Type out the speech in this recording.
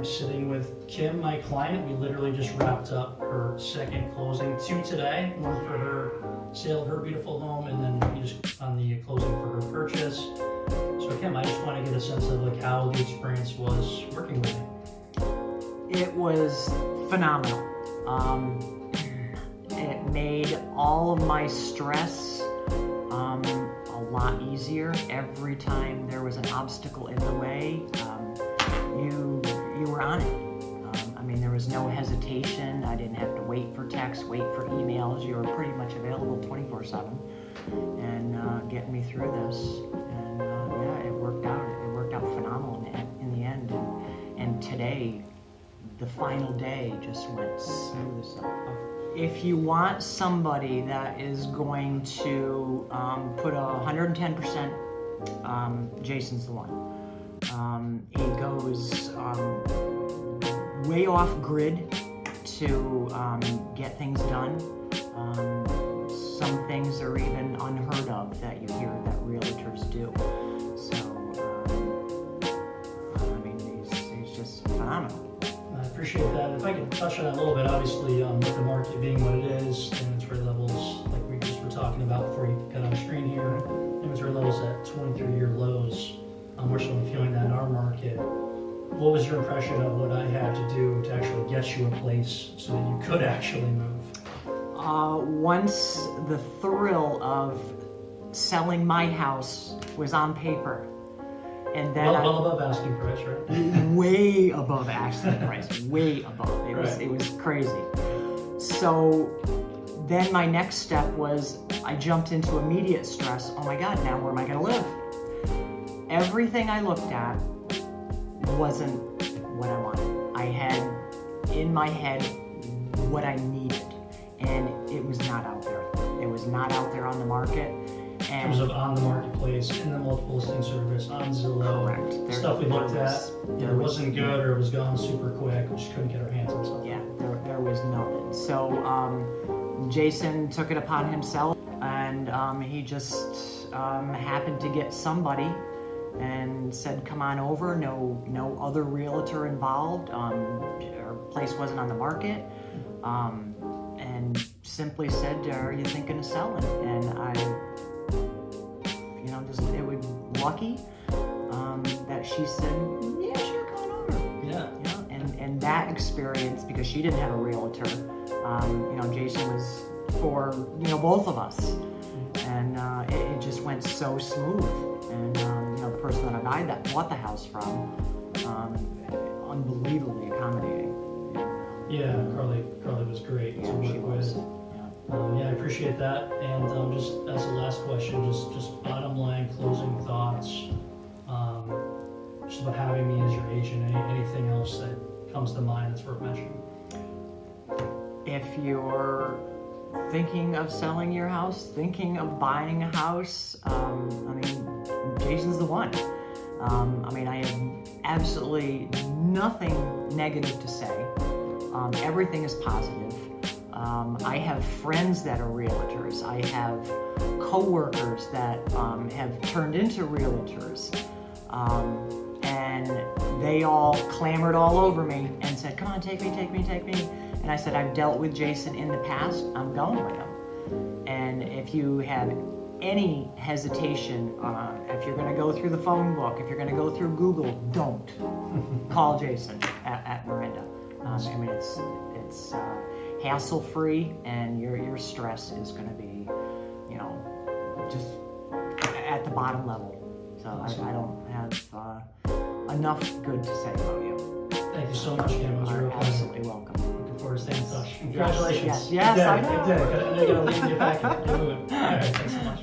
I'm sitting with Kim, my client. We literally just wrapped up her second closing, 2 today, one for her sale of her beautiful home, and then we just on the closing for her purchase. So Kim, I just want to get a sense of like how the experience was working with me. It was phenomenal. It made all of my stress a lot easier. Every time there was an obstacle in the way, you were on it. I mean, there was no hesitation. I didn't have to wait for texts, wait for emails. You were pretty much available 24/7 and getting me through this. And yeah, it worked out. It worked out phenomenal in the end. And today, the final day just went smooth as silk. If you want somebody that is going to put 110%, Jason's the one. He goes way off grid to get things done. Some things are even unheard of that you hear that realtors do. So, I mean, he's just phenomenal. I appreciate that. If I could touch on that a little bit, obviously with the market being what it is, inventory levels, like we just were talking about before you got on screen here, inventory levels at 23-year lows. We're certainly feeling that in our market. What was your impression of what I had to do to actually get you a place so that you could actually move? Once the thrill of selling my house was on paper, and then well above asking price, right? Way above asking price, way above. It was crazy. So then my next step was I jumped into immediate stress. Oh my God, now where am I going to live? Everything I looked at wasn't what I wanted. I had in my head what I needed, and it was not out there. It was not out there on the market. In terms of on the marketplace, in the multiple listing service, on Zillow, correct. Stuff we looked at, either wasn't good or it was gone super quick. We just couldn't get our hands on something. Yeah, there was nothing. So Jason took it upon himself, and he just happened to get somebody and said, come on over. No other realtor involved. Our place wasn't on the market. And simply said, are you thinking of selling? And I, it was lucky that she said, yeah, sure, come on over. Yeah. And that experience, because she didn't have a realtor, Jason was for, both of us. And it just went so smooth. And, the person that I bought the house from, unbelievably accommodating. Yeah, Carly was great to work with. I appreciate that. And just as a last question, just bottom line closing thoughts, just about having me as your agent. Anything else that comes to mind that's worth mentioning? If you're thinking of selling your house, thinking of buying a house, Jason's the one. I have absolutely nothing negative to say. Everything is positive. I have friends that are realtors. I have coworkers that have turned into realtors. And they all clamored all over me and said, come on, take me. And I said, I've dealt with Jason in the past. I'm going with him. And if you have any hesitation, if you're going to go through the phone book, if you're going to go through Google, don't. Call Jason at Miranda. It's hassle-free, and your stress is going to be, just at the bottom level. So I don't have enough good to say about you. Thank you so much, Kim. It was a real pleasure. Absolutely welcome. Looking forward to staying in touch. Congratulations. Yes, I know. Good day. I know you got to leave and get back. Get moving. All right, thanks so much.